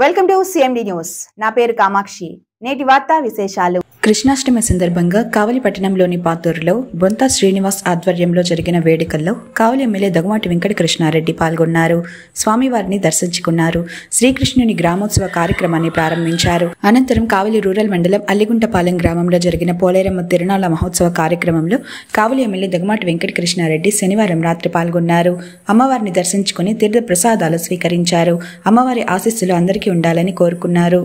Welcome to CMD news. నా పేరు కామాక్షి. నేటి వార్తా విశేషాలు. కృష్ణాష్టమి సందర్భంగా కావలి పట్టణంలోని పాతూరులో బొంత శ్రీనివాస్ ఆధ్వర్యంలో జరిగిన వేడుకల్లో కావలి ఎమ్మెల్యే దగుమాటి వెంకట కృష్ణారెడ్డి పాల్గొన్నారు. స్వామివారిని దర్శించుకున్నారు. శ్రీకృష్ణుని గ్రామోత్సవ కార్యక్రమాన్ని ప్రారంభించారు. అనంతరం కావలి రూరల్ మండలం అల్లిగుంటపాలెం గ్రామంలో జరిగిన పోలేరమ్మ తిరునాళ్ల మహోత్సవ కార్యక్రమంలో కావలి ఎమ్మెల్యే దగుమాటి వెంకట కృష్ణారెడ్డి శనివారం రాత్రి పాల్గొన్నారు. అమ్మవారిని దర్శించుకుని తీర్థ ప్రసాదాలు స్వీకరించారు. అమ్మవారి ఆశీస్సులు అందరికీ ఉండాలని కోరుకున్నారు.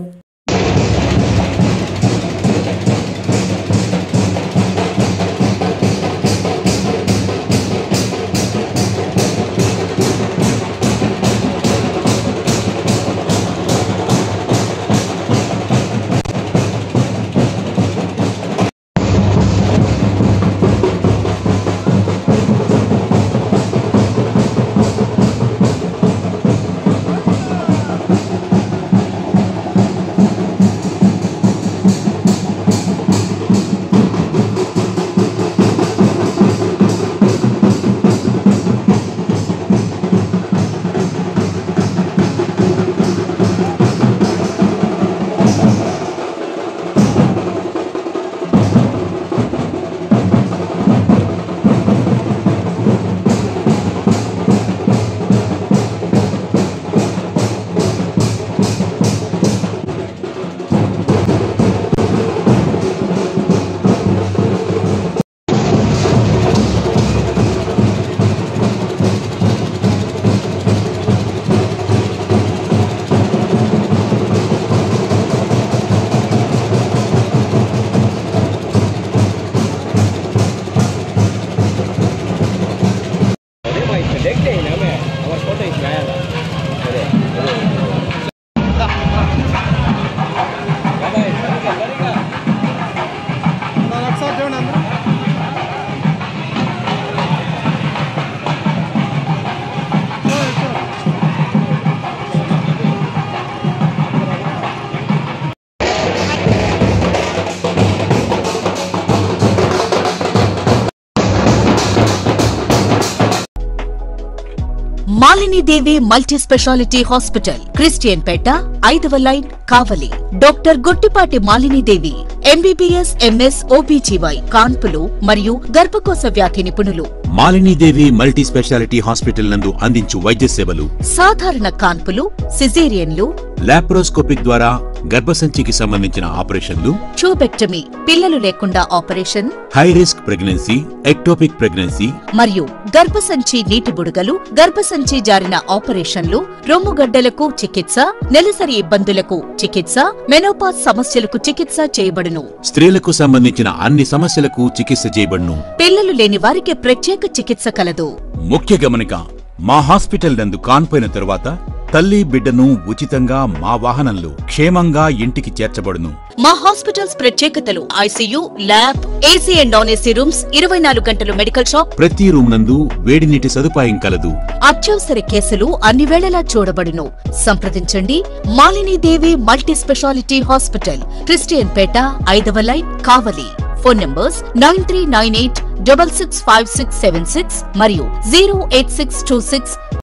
మాలిని దేవి మల్టీ స్పెషాలిటీ హాస్పిటల్, క్రిస్టియన్ పేట, 5వ లైన్, కావలి. డాక్టర్ గుట్టిపాటి మాలిని దేవి, ఎంబీబీఎస్, ఎంఎస్, ఓబీజీవై, కాన్పులు మరియు గర్భకోశ వ్యాధి నిపుణులు. మాలినీదేవి మల్టీ స్పెషాలిటీ హాస్పిటల్ నందు అందించు వైద్య సేవలు: సాధారణ కాన్పులు, సిజేరియన్లు, లాప్రోస్కోపిక్ ద్వారా గర్భసంచికి సంబంధించిన ఆపరేషన్లు, ట్యూబెక్టమీ, పిల్లలు లేకుండా operation, high risk pregnancy, ectopic pregnancy మరియు గర్భసంచి నీటి బుడగలు, గర్భసంచి జారిన ఆపరేషన్లు, రొమ్ముగడ్డలకు చికిత్స, నెలసరి ఇబ్బందులకు చికిత్స, మెనోపాజ్ సమస్యలకు చికిత్స చేయబడును. స్త్రీలకు సంబంధించిన అన్ని సమస్యలకు చికిత్స చేయబడును. పిల్లలు లేని వారికి ప్రత్యేక చికిత్స కలదు. ముఖ్య గమనిక: మా హాస్పిటల్ నందు కాన్పోయిన తరువాత తల్లి బిడ్డను ఉచితంగా మా వాహనంలో క్షేమంగా ఇంటికి చేర్చబడును. మా హాస్పిటల్స్ ప్రత్యేకతలు: ICU, lab, AC and non AC rooms, 24 గంటలు మెడికల్ షాప్, ప్రతి రూమ్ నందు వేడి నీటి సదుపాయం కలదు. అత్యవసర కేసులు అన్ని వేళలా చూడబడును. సంప్రదించండి. మాలిని దేవి మల్టీ స్పెషాలిటీ హాస్పిటల్, క్రిస్టియన్ పేట, 5వ లైన్, కావలి. ఫోన్ నంబర్స్ 9398665676 మరియు 08626